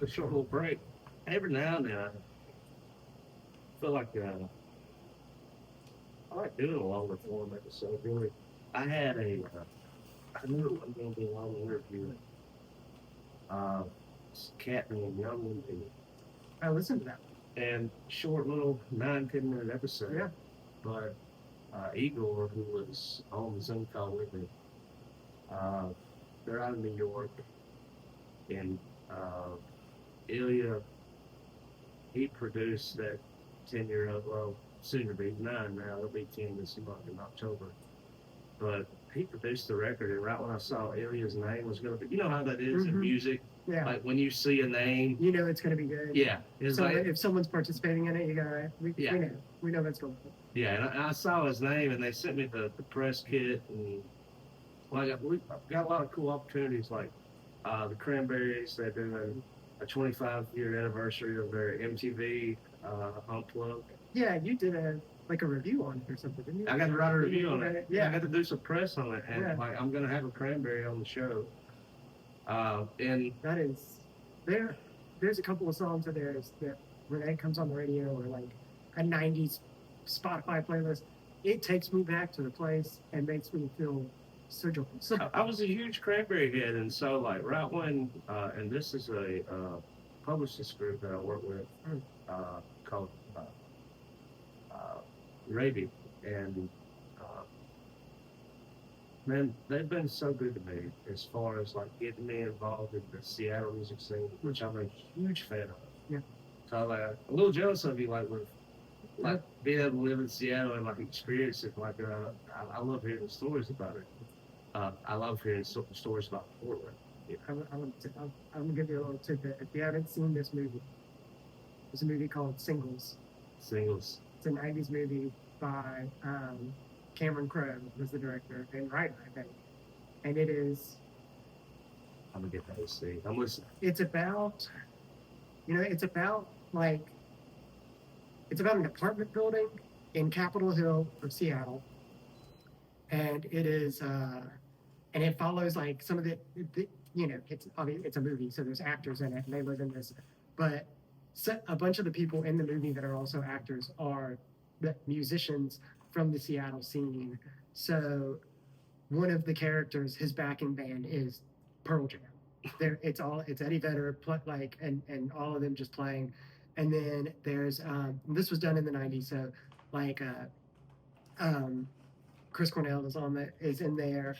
a short little break. Every now and then, I feel like I like doing a longer form episode. Really, I had I knew it wasn't going to be a long interview. Uh, this cat named Young I listened to that. and short little 9-10 minute episode. Yeah. But Igor, who was on the Zoom call with me, uh, they're out of New York, and Ilya, he produced that 10-year-old, well, soon to be 9 now, it'll be 10 this month in October. But he produced the record, and right when I saw Ilya's name was going to be, you know how that is in music? Yeah. Like when you see a name, You know it's going to be good. yeah. It's So like, if someone's participating in it, you go, Yeah. we know that's going to yeah, and I saw his name, and they sent me the press kit, and we've got a lot of cool opportunities, like the Cranberries. They're doing a 25-year anniversary of their MTV Unplugged. Yeah, you did a review on it or something, didn't you? I got to write a review on it. Yeah. I got to do some press on it, and Yeah. I'm going to have a Cranberry on the show. And That is there's a couple of songs that when that comes on the radio or like a 90s Spotify playlist, it takes me back to the place and makes me feel so joyous. I was a huge Cranberry head, and so like right when and this is a publicist group that I work with called Raby, and man, they've been so good to me as far as like getting me involved in the Seattle music scene, which I'm a huge fan of. Yeah. So like, I'm a little jealous of you, like with like being able to live in Seattle and like experience it. Like I love hearing the stories about it. I love hearing stories about Portland. Yeah. I'm gonna give you a little tidbit. If you haven't seen this movie, there's a movie called Singles. Singles. It's a 90s movie by Cameron Crowe was the director and writer, I think. And it is. I'm gonna get that to see. I'm listening. It's about an apartment building in Capitol Hill of Seattle, and it is and it follows like some of it's a movie, so there's actors in it and they live in this, but a bunch of the people in the movie that are also actors are the musicians from the Seattle scene. So one of the characters, his backing band is Pearl Jam. It's Eddie Vedder and all of them just playing, and then there's this was done in the 90s, so like Chris Cornell is in there.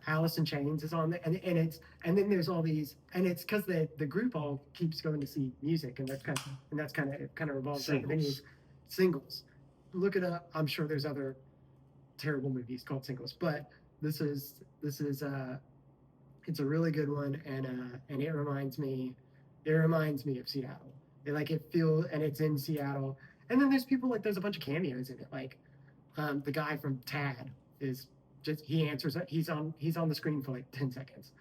Alice in Chains is on there, and then there's all these, and it's because the group all keeps going to see music, and that's kind of revolves around the venues. Singles, look it up. I'm sure there's other terrible movies called Singles, but this is it's a really good one, and it reminds me of Seattle. And it's in Seattle, and then there's a bunch of cameos in it, like the guy from Tad is. He answers it. He's on the screen for like 10 seconds,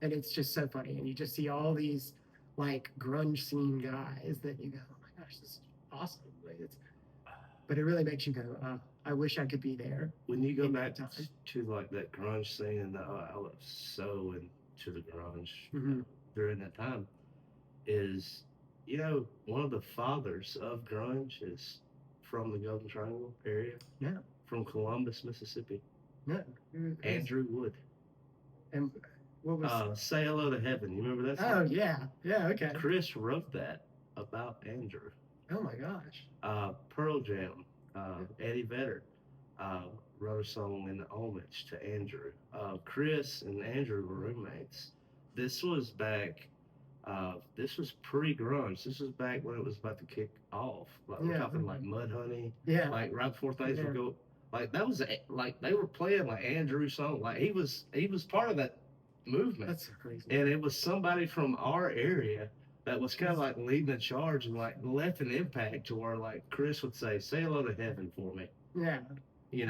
and it's just so funny. And you just see all these like grunge scene guys that you go, oh my gosh, this is awesome. But it really makes you go, I wish I could be there. When you go back to like that grunge scene, and I was so into the grunge during that time, is one of the fathers of grunge is from the Golden Triangle area. Yeah. From Columbus, Mississippi. Yeah. Andrew Wood. And what was Say Hello to Heaven? You remember that song? Oh yeah. Okay. Chris wrote that about Andrew. Oh my gosh. Pearl Jam, Eddie Vedder wrote a song in homage to Andrew. Chris and Andrew were roommates. This was back. This was pre-grunge. This was back when it was about to kick off. Like we're talking like Mudhoney. Yeah. Like right before things would go. Like that was like they were playing like Andrew's song. Like he was part of that movement. That's crazy. And it was somebody from our area that was kind of like leading the charge and like left an impact to where like Chris would say, "Say hello to heaven for me." Yeah.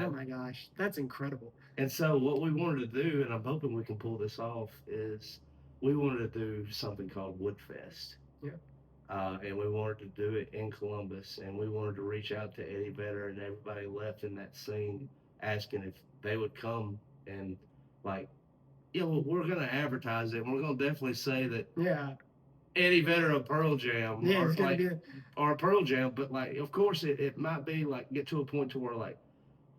Oh my gosh, that's incredible. And so what we wanted to do, and I'm hoping we can pull this off, is we wanted to do something called Woodfest. Yeah. And we wanted to do it in Columbus, and we wanted to reach out to Eddie Vedder and everybody left in that scene, asking if they would come and we're going to advertise it, and we're going to definitely say that Eddie Vedder of Pearl Jam, Yeah, or it's gonna like, be. or Pearl Jam, but like, of course, it might be like get to a point to where like,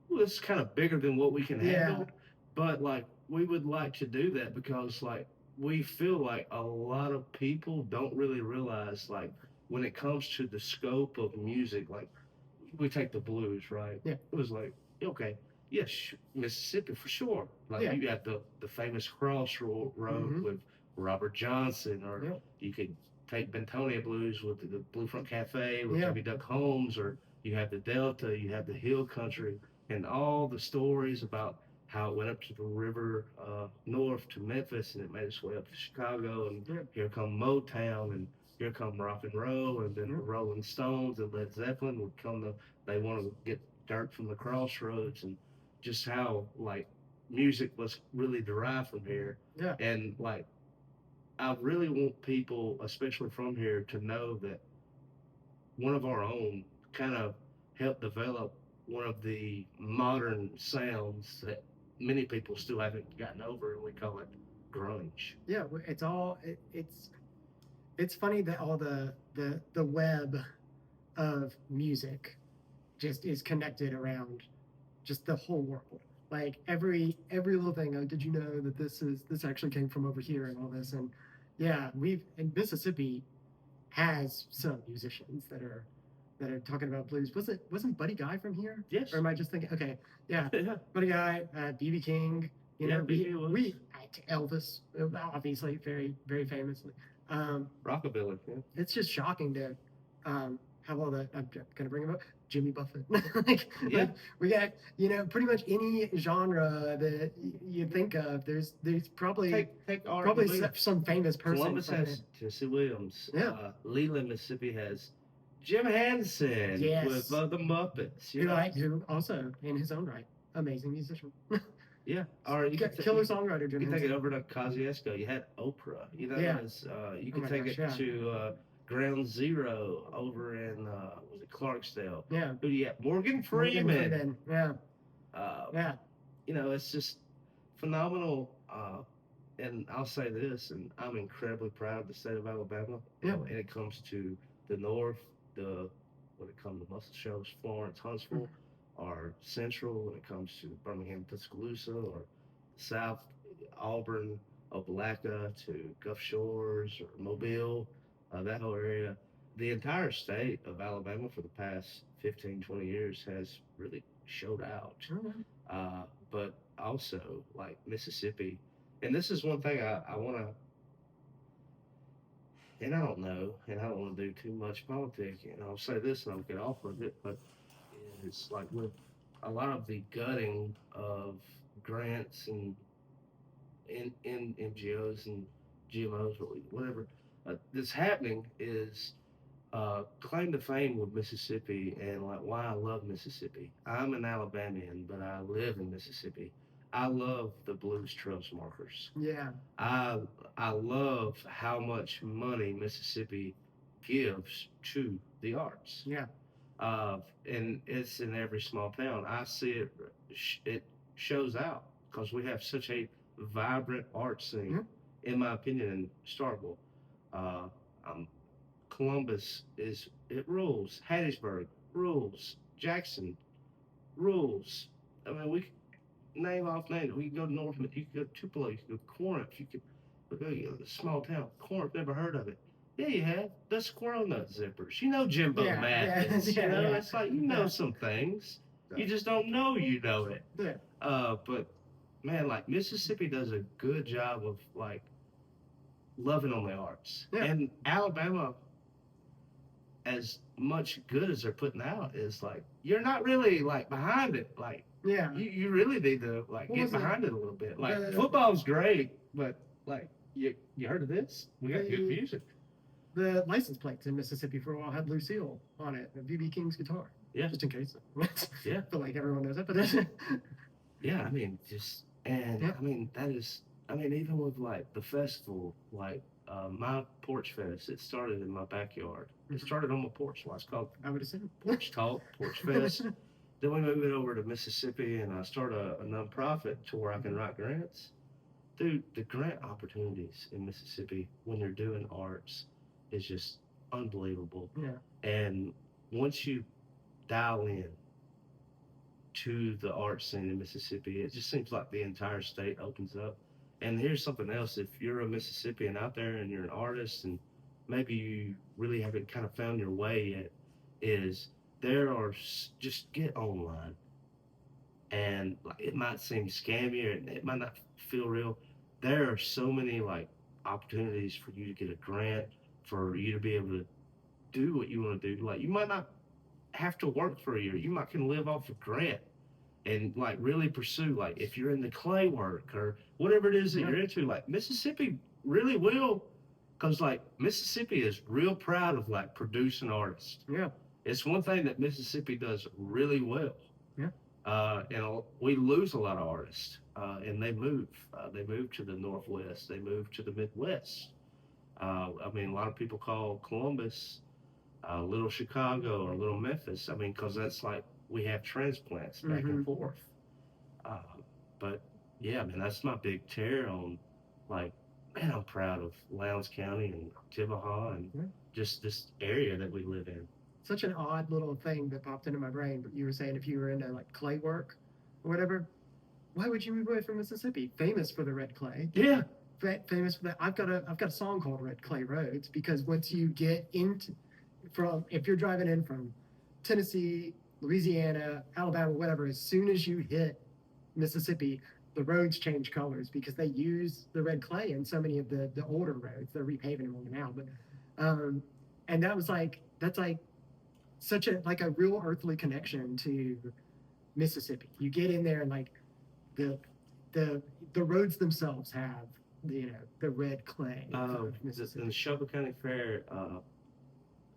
well, this is kind of bigger than what we can Yeah. handle, but like, we would like to do that because like, we feel like a lot of people don't really realize like, when it comes to the scope of music, like, we take the blues, right? Yeah. It was like, okay, yes, Mississippi for sure. Like, Yeah. you got the famous crossroad Mm-hmm. with Robert Johnson, or Yeah. you could take Bentonia blues with the Bluefront Cafe with Yeah. Jimmy Duck Holmes, or you have the Delta, you have the Hill Country, and all the stories about how it went up to the river north to Memphis, and it made its way up to Chicago, and Yeah. here come Motown, and here come rock and roll, and then Yeah. the Rolling Stones and Led Zeppelin would come to, they want to get dirt from the crossroads, and just how like music was really derived from here. Yeah. And like, I really want people, especially from here, to know that one of our own kind of helped develop one of the modern sounds that many people still haven't gotten over, and we call it grunge. Yeah. It's all. It's funny that all the web of music just is connected around just the whole world. Like every little thing. Like, did you know that this actually came from over here and all this? And yeah, we've in Mississippi has some musicians that are talking about blues. Wasn't Buddy Guy from here? Yes. Or am I just thinking? Okay, yeah, Yeah. Buddy Guy, BB King. You Yeah, know, BB was. we Elvis, obviously very famously. Rockabilly. Yeah. It's just shocking to have all that. I'm gonna bring him up. Jimmy Buffett. Yeah. Like we got pretty much any genre that you think of. There's probably Take our probably some famous person. Columbus from has it. Tennessee Williams. Yeah. Leland, Mississippi has Jim Henson Yes. with the Muppets. Who also in his own right, amazing musician. Yeah. Or you got could killer songwriter. you Jim can take Henson. it over to Kosciuszko. You had Oprah. You know, Yeah. you Oh can my take gosh, it yeah. to Ground Zero over in was it Clarksdale? Yeah. Who do you have? Morgan Morgan Freeman. Freeman. Yeah. Yeah. You know, it's just phenomenal. And I'll say this, and I'm incredibly proud of the state of Alabama. You Yeah. know, and it comes to the north, when it comes to muscle shows, Florence, Huntsville, or central when it comes to Birmingham, Tuscaloosa, or south, Auburn, Opelika to Gulf Shores or Mobile, that whole area. The entire state of Alabama for the past 15, 20 years has really showed out. Mhm. But also, like Mississippi, and this is one thing I want to, and I don't know, and I don't want to do too much politics, and I'll say this and I'll get off of it, but it's like with a lot of the gutting of grants and in NGOs and GMOs, or whatever, that's happening is claim to fame with Mississippi and like why I love Mississippi. I'm an Alabamian, but I live in Mississippi. I love the Blues Trails markers. Yeah. I I love how much money Mississippi gives to the arts. Yeah. And it's in every small town. I see it. It shows out because we have such a vibrant art scene, in my opinion, in Starkville. Uh, um, Columbus is it rules. Hattiesburg rules. Jackson rules. I mean, we name off names. We can go to Northman. You can go to Tupelo. You can go to Corinth. You can go to a small town. Corinth, never heard of it. Yeah, you have. The Squirrel Nut Zippers. You know Jimbo Yeah, Mathis. yeah, You know, yeah. it's like you know some things. You just don't know you know it. Yeah. But man, like Mississippi does a good job of like loving on the arts. Yeah. And Alabama, as much good as they're putting out, is like you're not really like behind it. Like Yeah. you really need to like What get was it? behind it a little bit. Like The- football's great, but like you heard of this? We got good music. The license plates in Mississippi for a while had Lucille on it, BB King's guitar. Yeah. Just in case. Yeah. I feel like everyone knows it, but Yeah, I mean, just and Yeah. I mean that is. I mean, even with like the festival, like my porch fest, it started in my backyard. It started on my porch. So it's called I would assume. Porch Talk, Porch Fest. Then we moved it over to Mississippi, and I started a nonprofit to where I can write grants. Dude, the grant opportunities in Mississippi when you're doing arts is just unbelievable. Yeah. And once you dial in to the art scene in Mississippi, it just seems like the entire state opens up. And here's something else: if you're a Mississippian out there and you're an artist, and maybe you really haven't kind of found your way yet, is there are just get online, and like, it might seem scammy or it might not feel real. There are so many like opportunities for you to get a grant, for you to be able to do what you want to do. Like you might not have to work for a year. You might can live off a grant and like really pursue, like if you're into clay work or whatever it is that Yeah. you're into, like Mississippi really will, because like Mississippi is real proud of like producing artists. Yeah. It's one thing that Mississippi does really well. Yeah. And we lose a lot of artists, and they move. They move to the Northwest. They move to the Midwest. I mean, a lot of people call Columbus Little Chicago or Little Memphis. I mean, because that's like we have transplants back and forth. Uh, but yeah, man, that's my big tear on, like, man, I'm proud of Lowndes County and Tibaha and just this area that we live in. Such an odd little thing that popped into my brain. But you were saying if you were into like clay work or whatever, why would you move away from Mississippi? Famous for the red clay. Yeah. Famous for that. I've got a song called Red Clay Roads, because once you get into if you're driving in from Tennessee, Louisiana, Alabama, whatever, as soon as you hit Mississippi, the roads change colors because they use the red clay in so many of the older roads. They're repaving them now, but and that's like such a real earthly connection to Mississippi. You get in there and like the roads themselves have the red clay of Mississippi. In the Shelby County Fair,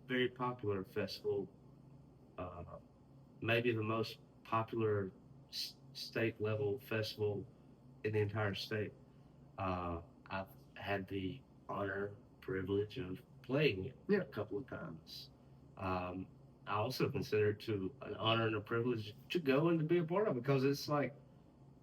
very popular festival, uh, maybe the most popular state level festival in the entire state. I've had the honor, privilege of playing it a couple of times. I also consider it to an honor and a privilege to go and to be a part of it, because it's like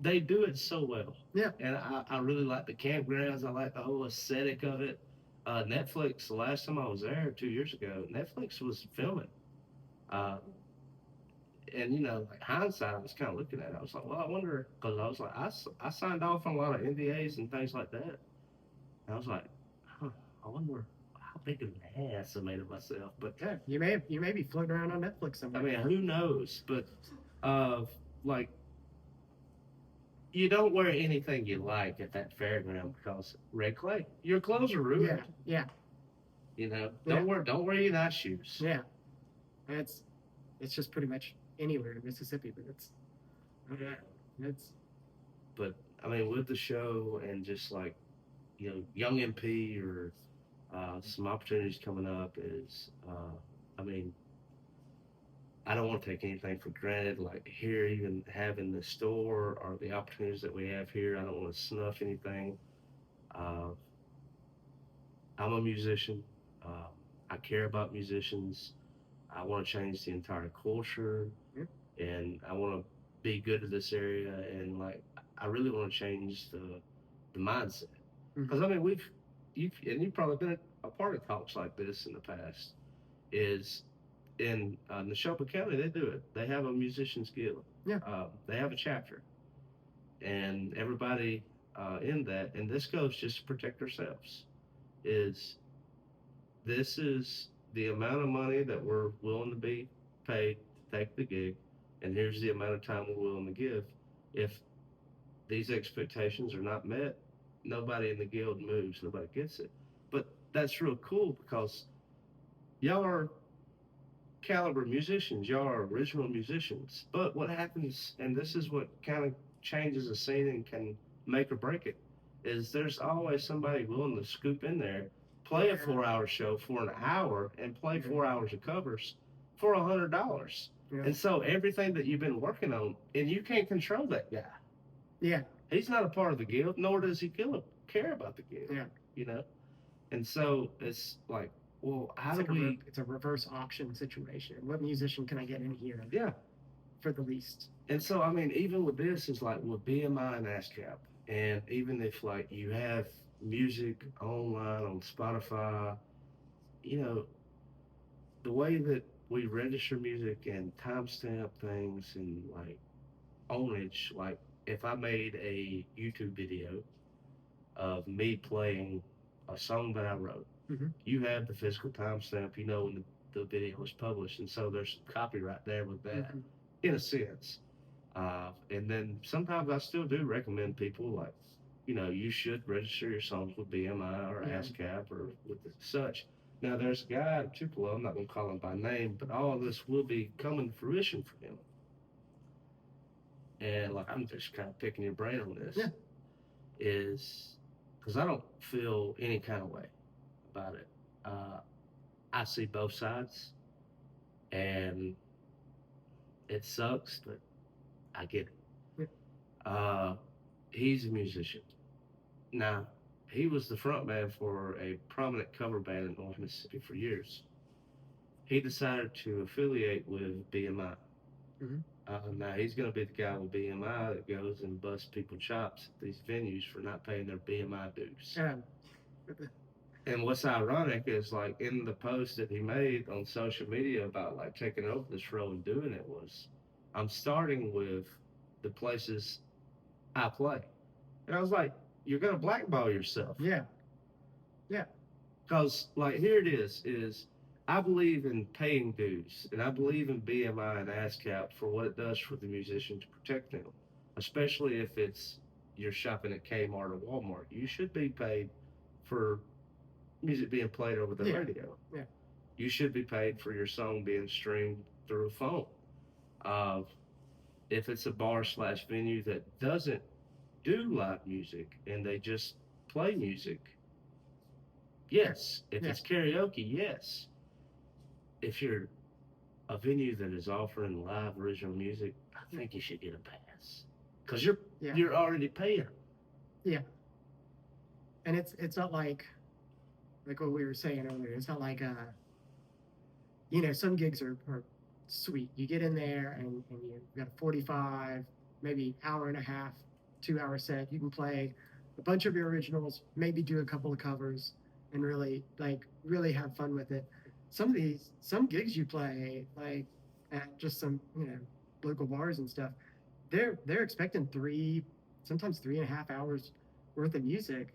they do it so well. Yeah. And I really like the campgrounds. I like the whole aesthetic of it. Netflix, the last time I was there 2 years ago, Netflix was filming. Uh, and, like hindsight, I was kind of looking at it. I was like, well, I wonder, because I was like, I signed off on a lot of NDAs and things like that. And I was like, I wonder how big of an ass I made of myself. But yeah, you may be floating around on Netflix somewhere. I mean, who knows? But like, you don't wear anything you like at that fairground because red clay. Your clothes are ruined. Yeah. Don't wear your nice shoes. Yeah. It's just pretty much anywhere in Mississippi, but it's. But I mean, with the show and just like, young MP or some opportunities coming up is, I mean, I don't want to take anything for granted. Like here, even having the store or the opportunities that we have here, I don't want to snuff anything. I'm a musician. I care about musicians. I want to change the entire culture, and I want to be good at this area. And like, I really want to change the mindset, because I mean, you've probably been a part of talks like this in the past. Is in Neshoba County, they do it. They have a musicians guild. Yeah. They have a chapter, and everybody in that, and this goes just to protect ourselves. This is the amount of money that we're willing to be paid to take the gig, and here's the amount of time we're willing to give. If these expectations are not met, nobody in the guild moves. Nobody gets it. But that's real cool, because y'all are caliber musicians. Y'all are original musicians. But what happens, and this is what kind of changes a scene and can make or break it, is there's always somebody willing to scoop in there, play a 4-hour show for an hour, and play 4 hours of covers for $100. Yeah. And so everything that you've been working on, and you can't control that guy. Yeah. He's not a part of the guild, nor does he care about the guild. Yeah. And so it's like, well, it's a reverse auction situation. What musician can I get in here? Yeah. For the least. And so, I mean, even with this, it's like with BMI and ASCAP, and even if like you have music online on Spotify, you know, the way that we register music and timestamp things and like ownage, like if I made a YouTube video of me playing a song that I wrote, Hmm. you have the physical timestamp, you know, when the video was published. And so there's some copyright there with that, Hmm. in a sense. And then sometimes I still do recommend people like, you know, you should register your songs with BMI or Yeah. ASCAP or with such. Now there's a guy in Tupelo, I'm not going to call him by name, but all of this will be coming to fruition for him. And like I'm just kind of picking your brain on this, Yeah. is because I don't feel any kind of way about it. Uh, I see both sides, and it sucks, but I get it. Yeah. Uh, he's a musician. Now, he was the front man for a prominent cover band in North Mississippi for years. He decided to affiliate with BMI. Hmm. Now, he's going to be the guy with BMI that goes and busts people chops at these venues for not paying their BMI dues. Um, And what's ironic is like in the post that he made on social media about like taking over this role and doing it was, I'm starting with the places I play. And I was like, you're gonna blackball yourself. yeah. Yeah. Because like here it is I believe in paying dues and I believe in BMI and ASCAP for what it does for the musician to protect them. Especially if it's you're shopping at Kmart or Walmart. You should be paid for music being played over the Yeah. radio. Yeah. You should be paid for your song being streamed through a phone. Uh, if it's a bar slash venue that doesn't do live music and they just play music, yes. If Yeah. it's karaoke, yes. If you're a venue that is offering live original music, I think you should get a pass because Yeah. you're already paying. Yeah. And it's not like what we were saying earlier. It's not like some gigs are sweet. You get in there and you've got a 45, maybe hour and a half, 2 hour set. You can play a bunch of your originals, maybe do a couple of covers, and really have fun with it. Some gigs you play like at just some local bars and stuff, they're expecting sometimes 3.5 hours worth of music.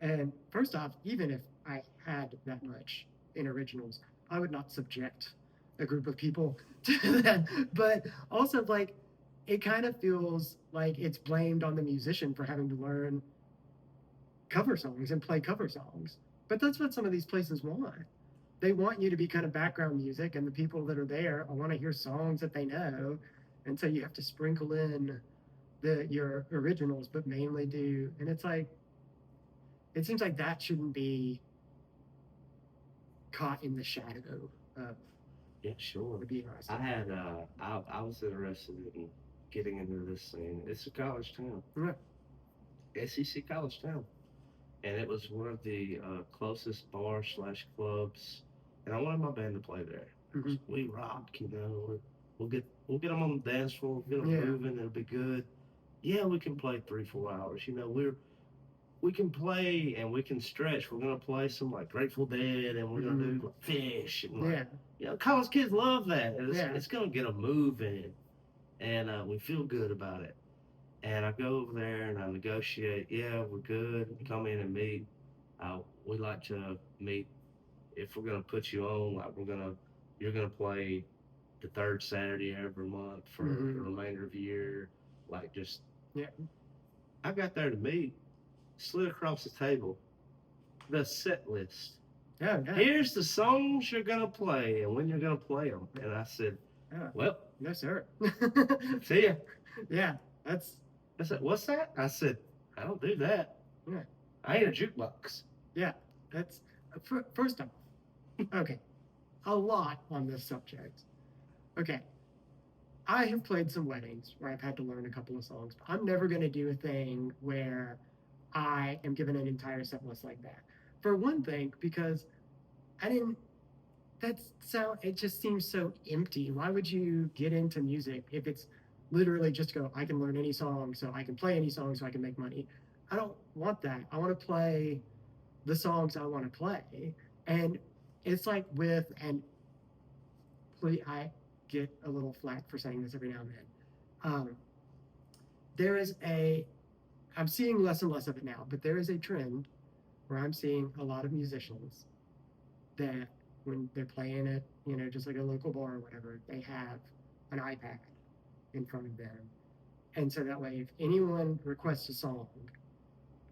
And first off, even if I had that much in originals, I would not subject a group of people to that. But also, it kind of feels like it's blamed on the musician for having to learn cover songs and play cover songs. But that's what some of these places want. They want you to be kind of background music, and the people that are there want to hear songs that they know. And so you have to sprinkle in your originals, but mainly do. And it's like, it seems like that shouldn't be caught in the shadow of Yeah, sure. the BMI. I had I was interested in getting into this scene. It's a college town, Yeah. SEC college town, and it was one of the closest bars slash clubs, and I wanted my band to play there. Mhm. We rock, you know. We'll get them on the dance floor, get them Yeah. moving. It'll be good. Yeah, we can play 3-4 hours. You know, we can play and we can stretch. We're gonna play some like Grateful Dead, and we're gonna do like Fish, and like, Yeah. you know, college kids love that. Yeah. It's gonna get them moving, and we feel good about it. And I go over there and I negotiate. Yeah, we're good. Come in and meet. We like to meet if we're gonna put you on. Like you're gonna play the third Saturday every month for the remainder of the year. Like just Yeah. I got there to meet. Slid across the table the set list. Yeah. Yeah. Here's the songs you're gonna play and when you're gonna play them. And I said, Yeah. well, No, sir. see ya. Yeah. That's. I said, what's that? I said, I don't do that. Yeah. I ain't a jukebox. Yeah. That's. First off, okay, a lot on this subject. Okay, I have played some weddings where I've had to learn a couple of songs. But I'm never going to do a thing where I am given an entire set list like that. For one thing, because I didn't. It just seems so empty. Why would you get into music if it's literally just go, I can learn any song, so I can play any song, so I can make money? I don't want that. I want to play the songs I want to play. And it's like with, and please, I get a little flack for saying this every now and then. There is a, I'm seeing less and less of it now, but there is a trend where I'm seeing a lot of musicians that when they're playing at, just like a local bar or whatever, they have an iPad in front of them. And so that way, if anyone requests a song,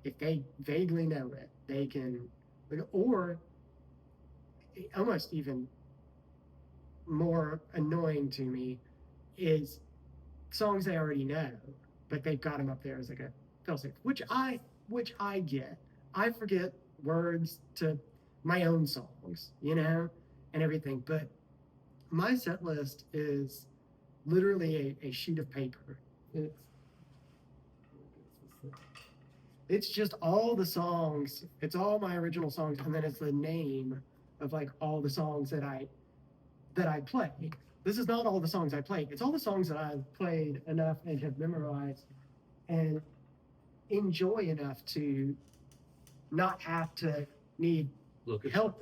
if they vaguely know it, they can, or almost even more annoying to me is songs they already know, but they've got them up there as like a failsafe, which I get. I forget words to my own songs, and everything. But my set list is literally a sheet of paper. It's just all the songs. It's all my original songs, and then it's the name of like all the songs that I play. This is not all the songs I play. It's all the songs that I've played enough and have memorized and enjoy enough to not have to need help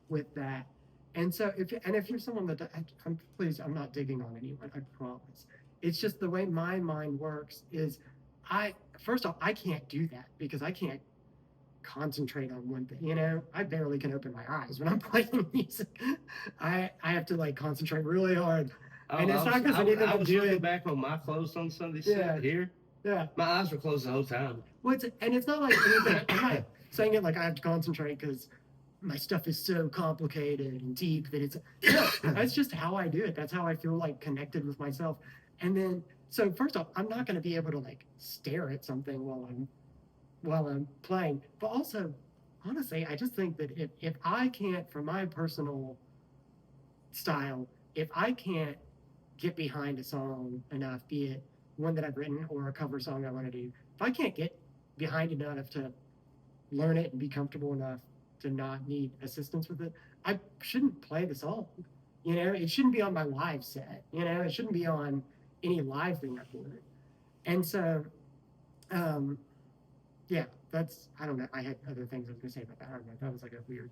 with that. And so if you're someone that I'm not digging on anyone, I promise. It's just the way my mind works is first off, I can't do that because I can't concentrate on one thing. I barely can open my eyes when I'm playing music. I have to like concentrate really hard. And it's not because anything I was looking back on my clothes on Sunday set here. Yeah. My eyes were closed the whole time. Well, and it's not like anything. I'm not saying it like I have to concentrate because my stuff is so complicated and deep that it's. That's just how I do it. That's how I feel like connected with myself. And then, so first off, I'm not going to be able to like stare at something while I'm playing. But also, honestly, I just think that if I can't, for my personal style, if I can't get behind a song enough, be it one that I've written or a cover song I want to do, if I can't get behind it enough to learn it and be comfortable enough to not need assistance with it, I shouldn't play the song. It shouldn't be on my live set. It shouldn't be on any live thing I've done. And so, yeah, I don't know. I had other things I was going to say about that. I don't know. That was like a weird.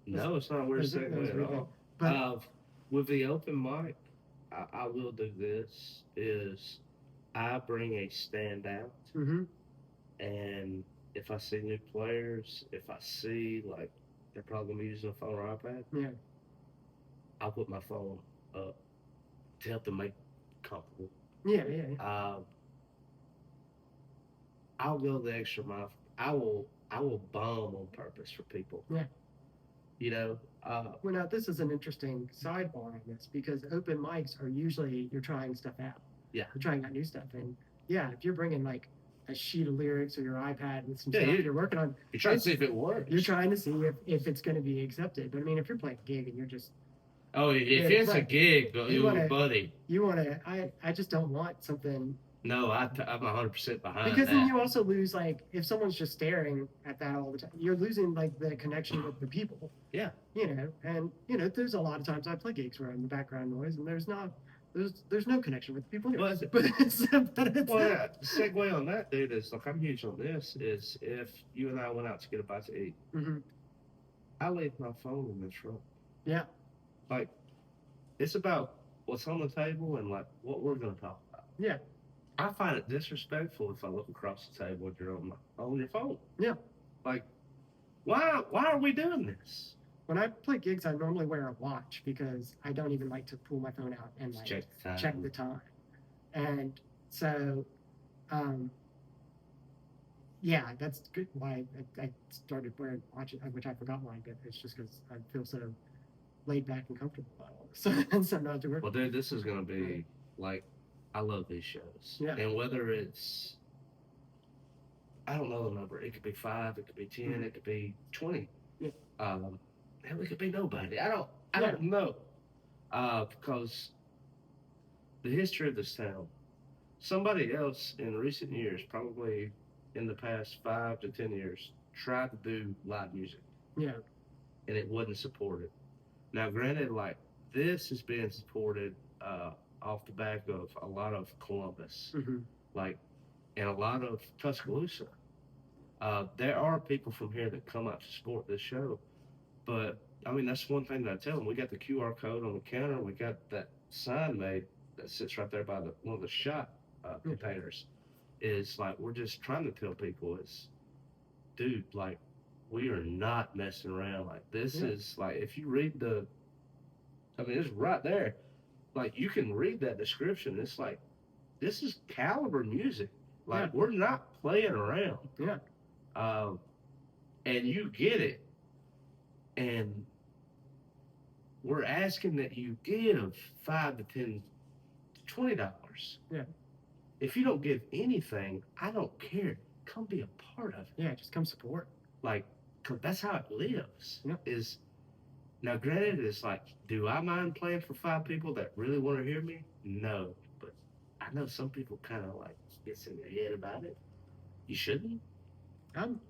No, it's not a weird segue at all. But with the open mic, I will do this, is I bring a standout. Mm-hmm. And if I see new players, if I see like they're probably going to be using a phone or iPad, yeah, I'll put my phone up to help them make it comfortable. Yeah. I'll go the extra mile. I will bomb on purpose for people. Yeah. Well, now this is an interesting sidebar on this because open mics are usually you're trying stuff out. Yeah. You're trying out new stuff, and if you're bringing like a sheet of lyrics or your iPad with some stuff you're working on, you're trying to see if it works. You're trying to see if it's going to be accepted. But I mean, if you're playing a gig and you're just if it's a gig, buddy, you want to. I just don't want something. No, I'm 100% behind because that. then you also lose, like, if someone's just staring at that all the time, you're losing, like, the connection with the people. Yeah. And, there's a lot of times I play gigs where I'm the background noise, and there's no connection with the people. Well, segue on that, dude, is, like, I'm huge on this, is if you and I went out to get a bite to eat, I leave my phone in this room. Yeah. Like, it's about what's on the table and, like, what we're going to talk about. Yeah. I find it disrespectful if I look across the table and you're on your phone. Yeah. Like, why are we doing this? When I play gigs, I normally wear a watch because I don't even like to pull my phone out and like check the time. And so, yeah, that's good. Why I started wearing watches, which I forgot why, but it's just because I feel so laid back and comfortable about all this. So not to work. Well, dude, this is gonna be like. I love these shows. Yeah. And whether it's, I don't know the number. It could be 5, it could be 10, it could be 20. Yeah. Hell, it could be nobody. I don't know. Because the history of this town, somebody else in recent years, probably in the past 5 to 10 years, tried to do live music. Yeah. And it wasn't supported. Now, granted, like, this is being supported, off the back of a lot of Columbus, like, and a lot of Tuscaloosa. There are people from here that come out to support this show, but I mean, that's one thing that I tell them. We got the QR code on the counter. We got that sign made that sits right there by one of the shot Yeah, containers. Is like we're just trying to tell people is, dude, like we are not messing around. Like this yeah, is like if you read I mean, it's right there. Like you can read that description. It's like this is caliber music. yeah, Like we're not playing around. yeah, Um, and you get it. And we're asking that you give 5 to 10 to $20. yeah, If you don't give anything, I don't care. Come be a part of it. yeah. Just come support. Like, 'cause that's how it lives. Yeah, Is now granted, it's like, do I mind playing for 5 people that really want to hear me? No, but I know some people kind of like gets in their head about it. You shouldn't. I'm.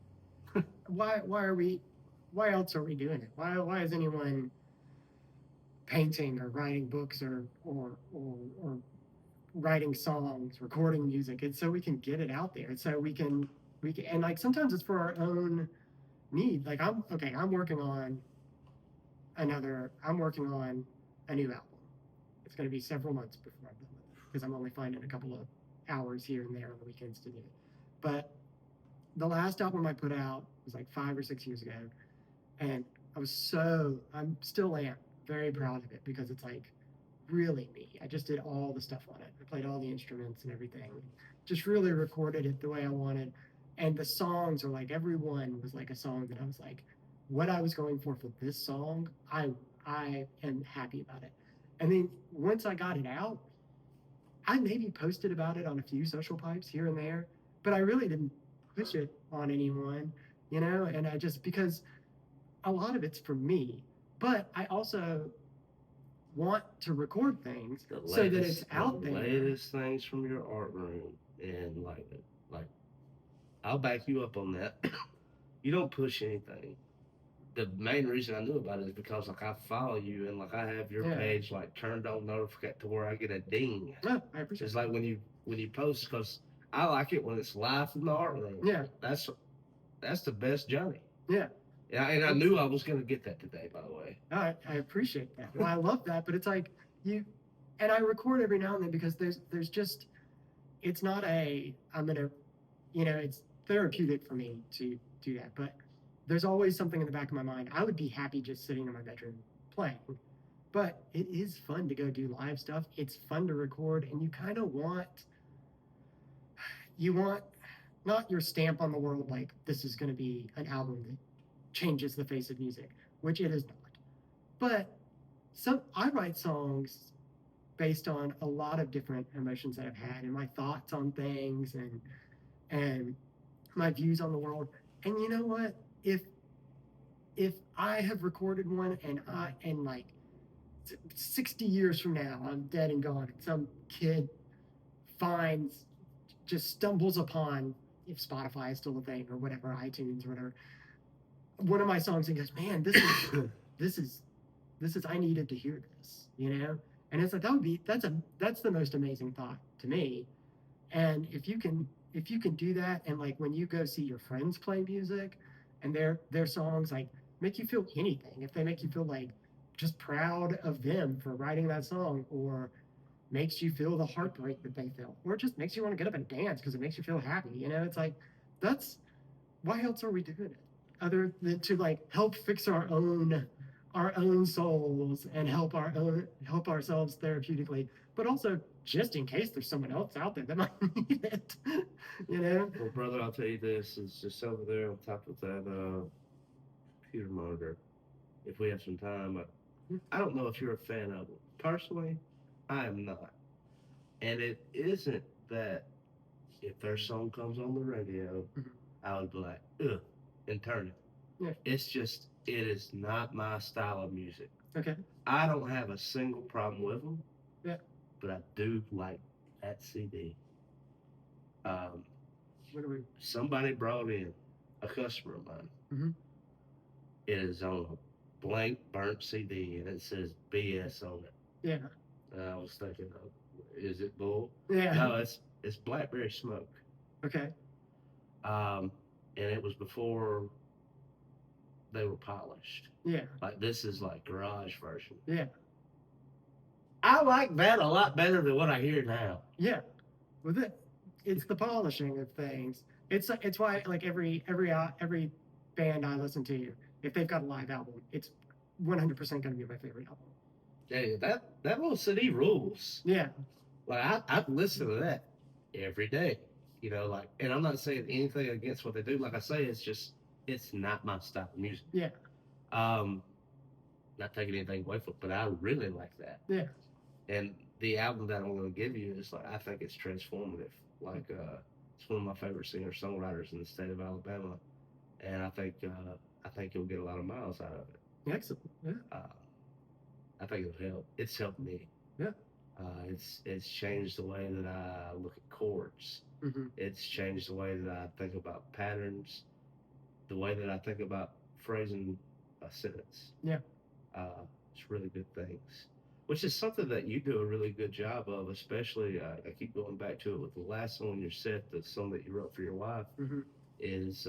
Why are we? Why else are we doing it? Why is anyone painting or writing books or writing songs, recording music? It's so we can get it out there. It's so we can and like sometimes it's for our own need. Like I'm working on I'm working on a new album. It's going to be several months before I'm done with it because I'm only finding a couple of hours here and there on the weekends to do it. But the last album I put out was like 5 or 6 years ago, and I'm still am very proud of it because it's like really me. I just did all the stuff on it. I played all the instruments and everything. Just really recorded it the way I wanted. And the songs are like every one was like a song that I was like, what I was going for this song, I am happy about it. And then once I got it out, I maybe posted about it on a few social pipes here and there, but I really didn't push it on anyone, and I just because a lot of it's for me, but I also want to record things so that it's out the there. latest things from your art room, and like I'll back you up on that. You don't push anything. The main reason I knew about it is because like I follow you and like I have your Yeah. page like turned on notification to where I get a ding. Yeah, I appreciate It's it. like when you post because I like it when it's live from the art room. Yeah. That's the best Johnny. Yeah. And I knew I was gonna get that today. By the way, I appreciate that. Well, I love that, but it's like you, and I record every now and then because there's just it's not a I'm gonna, it's therapeutic for me to do that, but there's always something in the back of my mind. I would be happy just sitting in my bedroom playing, but it is fun to go do live stuff. It's fun to record, and you want not your stamp on the world like this is going to be an album that changes the face of music, which it is not. But I write songs based on a lot of different emotions that I've had and my thoughts on things and my views on the world. And you know what? If I have recorded one and like 60 years from now I'm dead and gone, and some kid finds just stumbles upon, if Spotify is still a thing or whatever, iTunes or whatever, one of my songs and goes, man, this is I needed to hear this. And it's like that's the most amazing thought to me. And if you can do that, and like when you go see your friends play music and their songs like make you feel anything, if they make you feel like just proud of them for writing that song, or makes you feel the heartbreak that they felt, or it just makes you want to get up and dance because it makes you feel happy, it's like that's why else are we doing it other than to like help fix our own souls and help ourselves therapeutically, but also just in case there's someone else out there that might need it. well, brother, I'll tell you this: is just over there on top of that computer monitor. If we have some time, I don't know if you're a fan of it. Personally, I am not, and it isn't that if their song comes on the radio, Mhm. I would be like, ugh, and turn it. Yeah. It's just, it is not my style of music. Okay. I don't have a single problem with them. Yeah. But I do like that CD. Um, What do we? Somebody brought in a customer of mine. Mm-hmm. It is on a blank burnt CD and it says BS on it. Yeah. And I was thinking, is it bull? Yeah. No, it's Blackberry Smoke. Okay. And it was before they were polished. Yeah. Like this is like garage version. Yeah. I like that a lot better than what I hear now. Yeah. With it, it's the polishing of things. It's why like every band I listen to, if they've got a live album, it's 100% going to be my favorite album. Yeah, that little CD rules. Yeah. Like I listen to that every day. You know, like, and I'm not saying anything against what they do. Like I say, it's not my style of music. Yeah. Um, not taking anything away from it, but I really like that. Yeah. And the album that I'm going to give you is like I think it's transformative. Like it's one of my favorite singer songwriters in the state of Alabama, and I think you'll get a lot of miles out of it. Excellent. Yeah. I think it'll help. It's helped me. Yeah. It's changed the way that I look at chords. Mm-hmm. It's changed the way that I think about patterns, the way that I think about phrasing a sentence. Yeah. It's really good things, which is something that you do a really good job of, especially, I keep going back to it with the last song on your set, the song that you wrote for your wife, Mm-hmm. is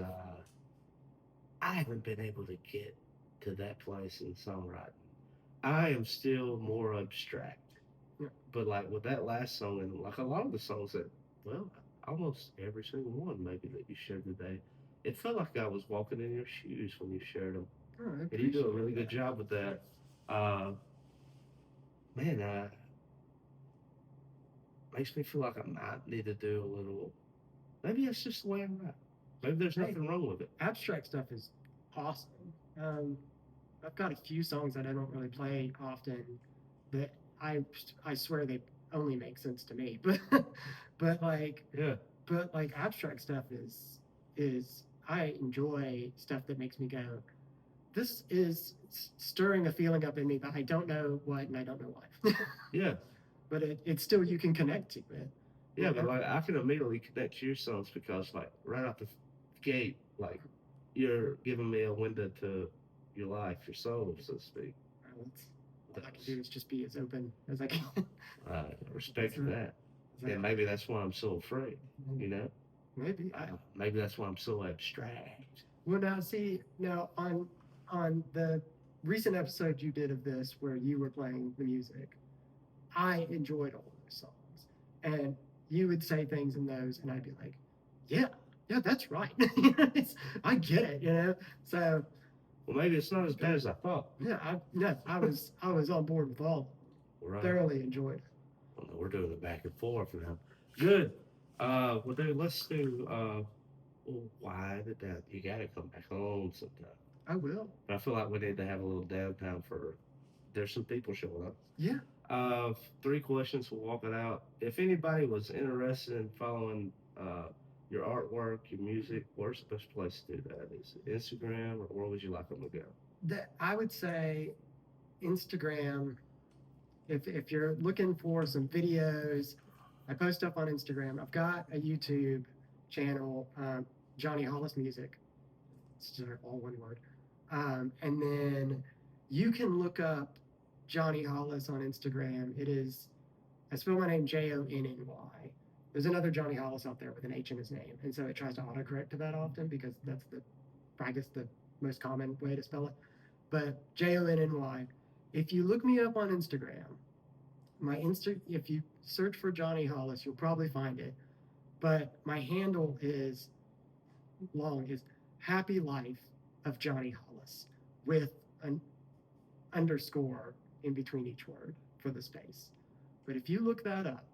I haven't been able to get to that place in songwriting. I am still more abstract. Yeah. But like with that last song, and like a lot of the songs that, well, almost every single one maybe that you shared today, it felt like I was walking in your shoes when you shared them. Oh, I And you do a appreciate really that. good job with that. Uh, man, makes me feel like I might need to do a little. Maybe that's just the way I'm at. Maybe there's Hey. nothing wrong with it. Abstract stuff is awesome. I've got a few songs that I don't really play often that I swear they only make sense to me, but like Yeah. but like abstract stuff is I enjoy stuff that makes me go, this is stirring a feeling up in me, but I don't know what and I don't know why. Yeah. But it's still, you can connect to it. Yeah, but like I can immediately connect to your songs because like right out the gate, like you're giving me a window to your life, your soul, so to speak. All I can do is just be as open as I can. I respect That's right. that. And maybe that's why I'm so afraid, you know? Maybe. Maybe that's why I'm so abstract. Well, now on the recent episode you did of this where you were playing the music, I enjoyed all those songs, and you would say things in those, and I'd be like, yeah, that's right. I get it, you know. So, well, maybe it's not as bad as I thought. Yeah, I was on board with all. Right. Thoroughly enjoyed it. Well, no, we're doing it back and forth now. Good. Well, dude, let's do. Well, why the doubt? You gotta come back on sometime. I will. But I feel like we need to have a little downtime for. There's some people showing up. Yeah. 3 questions. We'll walk it out. If anybody was interested in following your artwork, your music, where's the best place to do that? Is it Instagram, or where would you like them to go? I would say Instagram. If you're looking for some videos, I post stuff on Instagram. I've got a YouTube channel, Jonny Hollis Music. It's all one word. And then you can look up Jonny Hollis on Instagram. I spell my name Jonny. There's another Jonny Hollis out there with an H in his name, and so it tries to autocorrect to that often because that's the most common way to spell it. But Jonny. If you look me up on Instagram, if you search for Jonny Hollis, you'll probably find it. But my handle is Happy Life of Jonny Hollis with an underscore in between each word for the space. But if you look that up,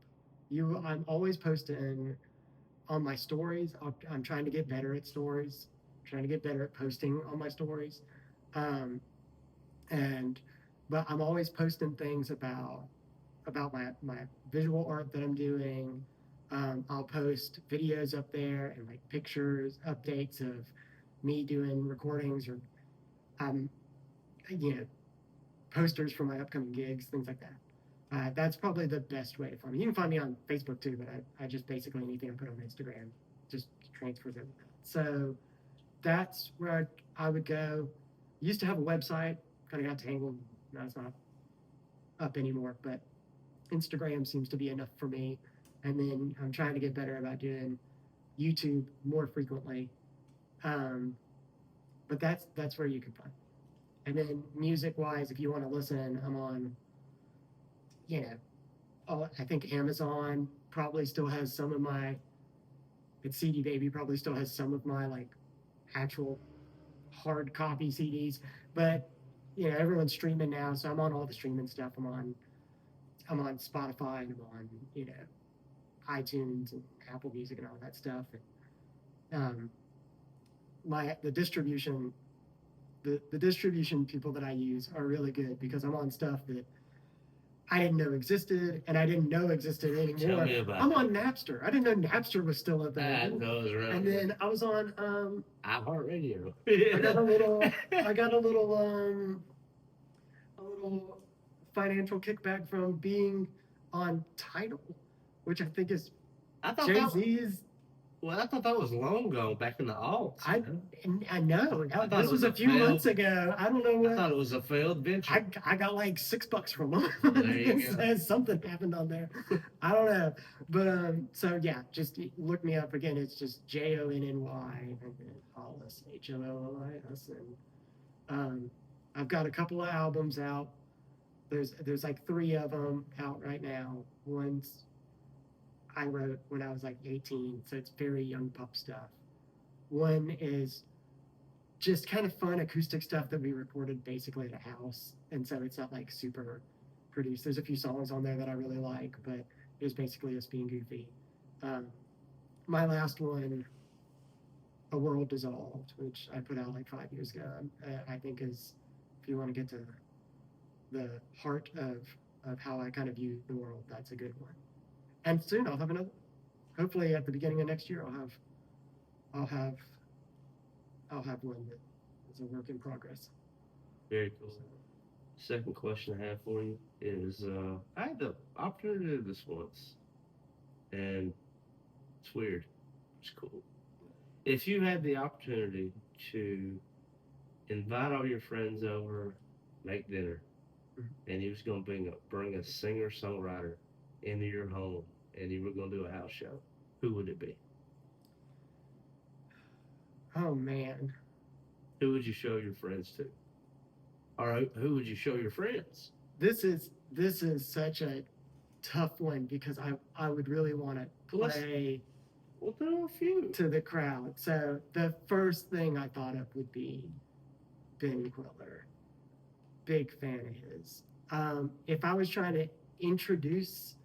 I'm always posting on my stories. I'm trying to get better at stories, trying to get better at posting on my stories. But I'm always posting things about my visual art that I'm doing. I'll post videos up there and like pictures, updates of me doing recordings or, posters for my upcoming gigs, things like that. That's probably the best way to find me. You can find me on Facebook too, but I just basically anything I put on Instagram just transfers over that. So that's where I would go. Used to have a website, kind of got tangled. Now it's not up anymore, but Instagram seems to be enough for me. And then I'm trying to get better about doing YouTube more frequently. but that's where you can find. And then music wise, if you want to listen, I'm on, you know, I think Amazon probably still has some of my. It's CD Baby probably still has some of my like actual hard copy CDs, but everyone's streaming now, so I'm on all the streaming stuff. I'm on Spotify and I'm on iTunes and Apple Music and all that stuff. And the distribution the distribution people that I use are really good because I'm on stuff that I didn't know existed and I didn't know existed anymore. Tell me about I'm it. on Napster. I didn't know Napster was still That available. goes around. And then I was on iHeartRadio. I got a little financial kickback from being on Tidal, which I think is I thought Jay-Z's. Well, I thought that was long gone, back in the aughts. I know. I thought This it was was a a few failed- months ago. I don't know I what. thought it was a failed venture. I got like $6 from them. There you It go. says something happened on there. I don't know. But so yeah, just look me up again. It's just Jonny and then Hollis, Hollis. And I've got a couple of albums out. There's like 3 of them out right now. One's I wrote when I was like 18, so it's very young pup stuff. One is just kind of fun acoustic stuff that we recorded basically at a house, and so it's not like super produced. There's a few songs on there that I really like, but it was basically us being goofy. My last one, A World Dissolved, which I put out like 5 years ago, I think is, if you want to get to the heart of how I kind of view the world, that's a good one. And soon I'll have another. Hopefully at the beginning of next year I'll have one that is a work in progress. Very cool. Second question I have for you is I had the opportunity to do this once, and it's weird. It's cool. If you had the opportunity to invite all your friends over, make dinner, and you was going to bring a singer-songwriter into your home, and you were going to do a house show, who would it be? Oh man. Who would you show your friends to? Or who would you show your friends? This is such a tough one because I would really want to play there are a few to the crowd. So the first thing I thought of would be Ben Quiller. Big fan of his. If I was trying to introduce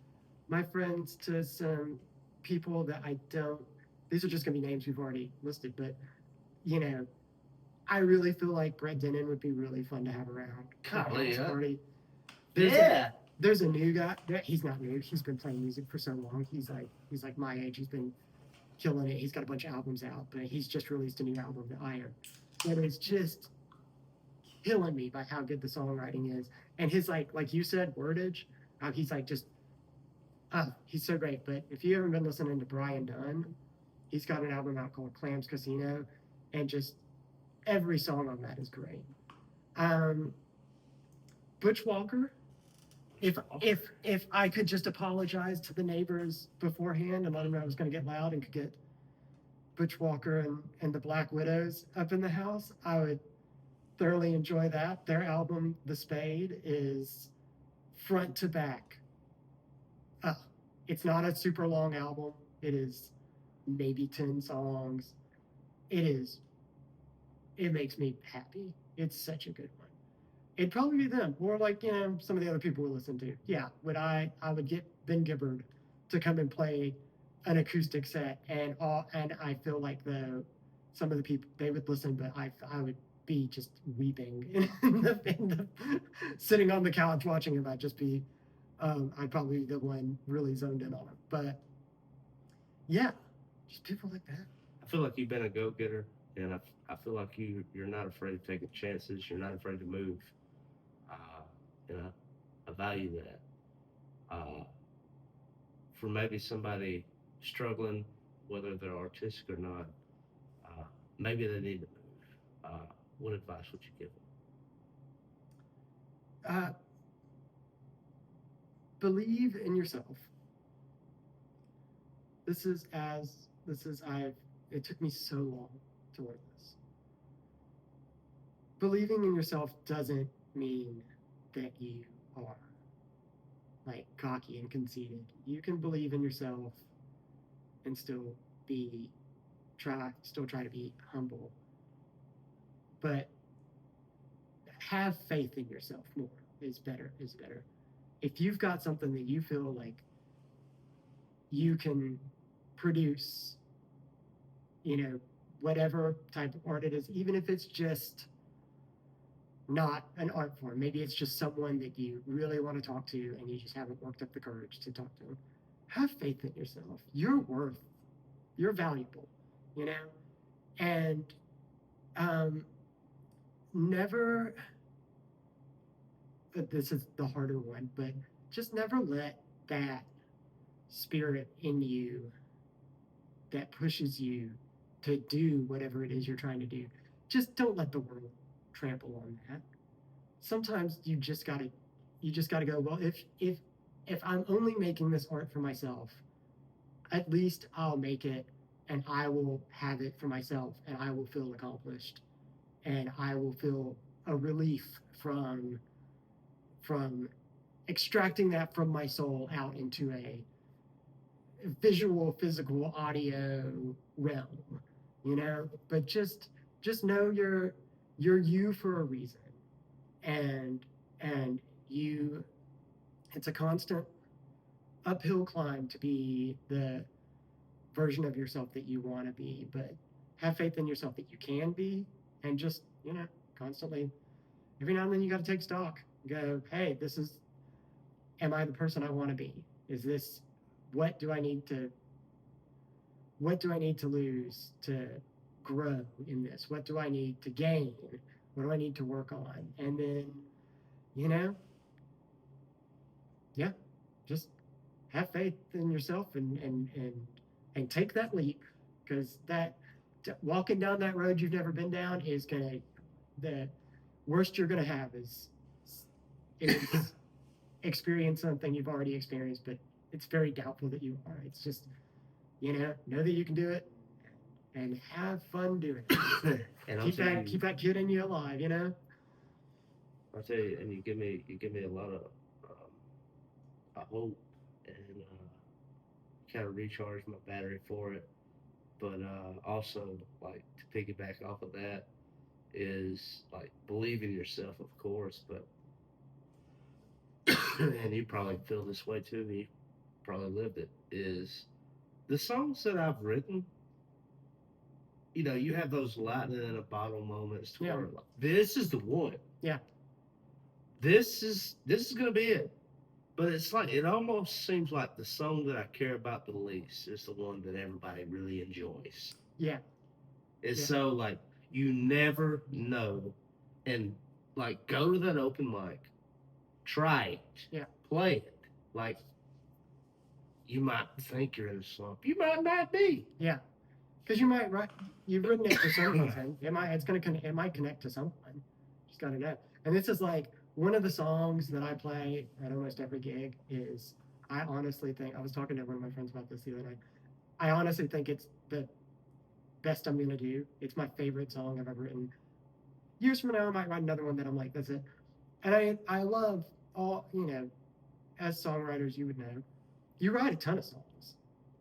my friends to some people that I don't, these are just going to be names we've already listed, but I really feel like Brett Dennen would be really fun to have around. Golly, yeah. Party. There's a new guy. He's not new. He's been playing music for so long. He's like my age. He's been killing it. He's got a bunch of albums out, but he's just released a new album, The Iron. That is just killing me by how good the songwriting is. And his like you said, wordage. He's like just he's so great. But if you haven't been listening to Brian Dunn, he's got an album out called Clams Casino, and just every song on that is great. Butch Walker. If I could just apologize to the neighbors beforehand and let them know I was going to get loud and could get Butch Walker and the Black Widows up in the house, I would thoroughly enjoy that. Their album, The Spade, is front to back. It's not a super long album. It is maybe 10 songs. It makes me happy. It's such a good one. It'd probably be them, or like some of the other people we listen to. Yeah, I would get Ben Gibbard to come and play an acoustic set, and I feel like some of the people, they would listen, but I would be just weeping sitting on the couch watching him. I'd just be I'd probably be the one really zoned in on him. But yeah, just people like that. I feel like you've been a go-getter, and I feel like you're not afraid of taking chances. You're not afraid to move. I value that. For maybe somebody struggling, whether they're artistic or not, maybe they need to move. What advice would you give them? Believe in yourself. It took me so long to learn this. believing in yourself doesn't mean that you are like cocky and conceited. You can believe in yourself and be still try to be humble, but have faith in yourself more is better. If you've got something that you feel like you can produce, you know, whatever type of art it is, even if it's just not an art form, maybe it's just someone that you really want to talk to and you just haven't worked up the courage to talk to them. Have faith in yourself. You're valuable, you know, and um, never. This is the harder one, but just never let that spirit in you that pushes you to do whatever it is you're trying to do. Just don't let the world trample on that. Sometimes you just gotta go, well, if I'm only making this art for myself, at least I'll make it and I will have it for myself and I will feel accomplished and I will feel a relief from extracting that from my soul out into a visual, physical, audio realm, you know. But just know you're you for a reason, and you. It's a constant uphill climb to be the version of yourself that you want to be, but have faith in yourself that you can be, and just constantly. Every now and then you got to take stock. Go, hey, am I the person I want to be? Is this what do I need to lose to grow in this? What do I need to gain? What do I need to work on? And then, you know, yeah, just have faith in yourself and take that leap, because walking down that road you've never been down is the worst you're gonna have is experience something you've already experienced, but it's very doubtful that you are. It's just, know that you can do it and have fun doing it. And keep that kid in you alive, I'll tell you, and you give me a lot of hope, and kind of recharge my battery for it. But also, like, to piggyback off of that is like believe in yourself, of course, but and you probably feel this way too. You probably lived it. Is the songs that I've written, you have those lightning in a bottle moments to where like, this is the one. Yeah. This is gonna be it. But it's like it almost seems like the song that I care about the least is the one that everybody really enjoys. Yeah. It's so like you never know, and like go to that open mic, try it, play it. Like you might think you're in a slump, you might not be. Yeah, because you've written it for some reason. It might connect to someone. Just gotta know. And this is like one of the songs that I play at almost every gig. Is I honestly think I was talking to one of my friends about this the other night. I honestly think it's the best I'm gonna do. It's my favorite song I've ever written. Years from now, I might write another one that I'm like, that's it. And I love all, as songwriters, you would know, you write a ton of songs.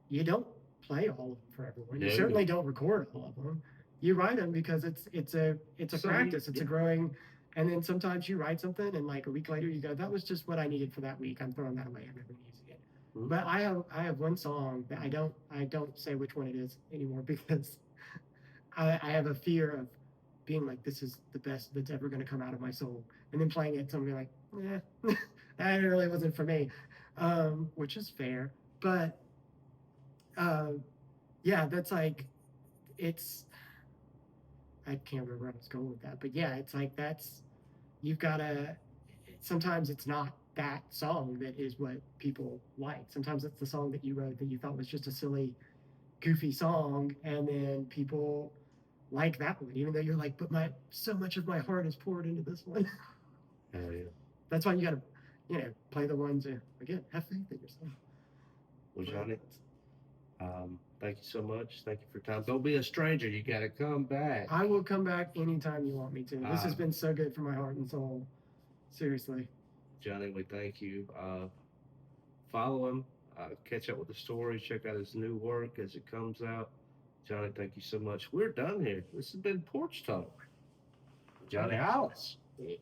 You don't play all of them for everyone. You certainly don't record all of them. You write them because it's a practice. It's a growing. And then sometimes you write something, and like a week later, you go, "That was just what I needed for that week. I'm throwing that away. I'm never using it." Mm-hmm. But I have one song that I don't say which one it is anymore because I have a fear of being like, this is the best that's ever going to come out of my soul, and then playing it, somebody like, that really wasn't for me, which is fair. But yeah, that's like, I can't remember where I was going with that, but yeah, it's like you've got to. Sometimes it's not that song that is what people like. Sometimes it's the song that you wrote that you thought was just a silly, goofy song, and then people like that one, even though you're like, but so much of my heart is poured into this one. Oh yeah. That's why you got to, play the ones again. Have faith in yourself. Well, Jonny, Thank you so much. Thank you for your time. Don't be a stranger. You got to come back. I will come back anytime you want me to. This has Uh, been so good for my heart and soul. Seriously. Jonny, we thank you. Follow him. Catch up with the story. Check out his new work as it comes out. Jonny, thank you so much. We're done here. This has been Porch Talk. Jonny Hollis. Yeah.